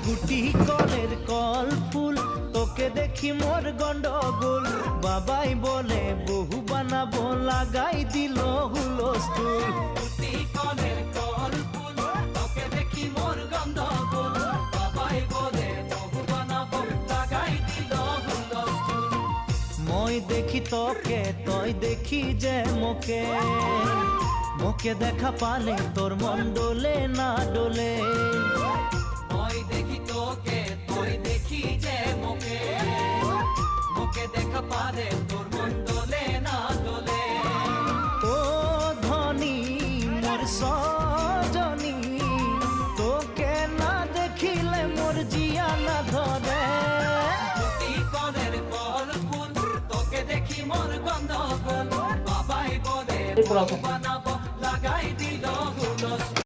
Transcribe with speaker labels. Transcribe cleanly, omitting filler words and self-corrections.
Speaker 1: গুটি কলের কল ফুল তোকে দেখি মোর গন্ডগোল বাবাই বলে বহু বানাবো লাগাই দিল হুলস্থুল গুটি কলের কল ফুল তোকে দেখি মোর গন্ডগোল বাবাই বলে বহু বানাবো লাগাই দিল হুলস্থুল মই দেখি তোকে তই দেখি যে মোকে মোকে দেখা পালে তোর মন ডোলে না ডোলে মই দেখি তোকে তুই দেখি যে মোকে মোকে দেখা পালে তোর মন ডোলে না ডোলে ও ধনী মোর সজনী তোকে না দেখিলে মোর জিয়া না ধরে গুটি কলের কল ফুল তোকে দেখি মোর গন্ধগোল বাবাই বলে বানাবো লাগাই দিল হুলস্থুল